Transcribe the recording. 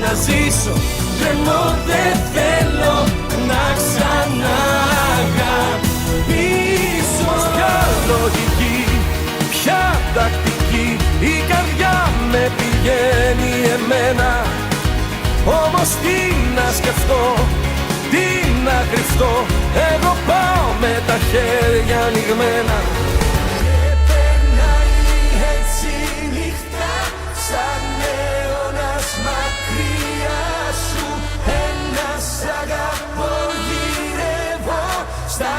να ζήσω. Τρέμω, δεν θέλω να ξαναγαπήσω. Ποια λογική, ποια τακτική, η καρδιά με πηγαίνει εμένα. Όμως τι να σκεφτώ, τι να κρυφτώ, εγώ πάω με τα χέρια ανοιγμένα. Και περνάει έτσι νύχτα, σαν αιώνας μακριά σου. Ένα σ' αγαπώ, γυρεύω στα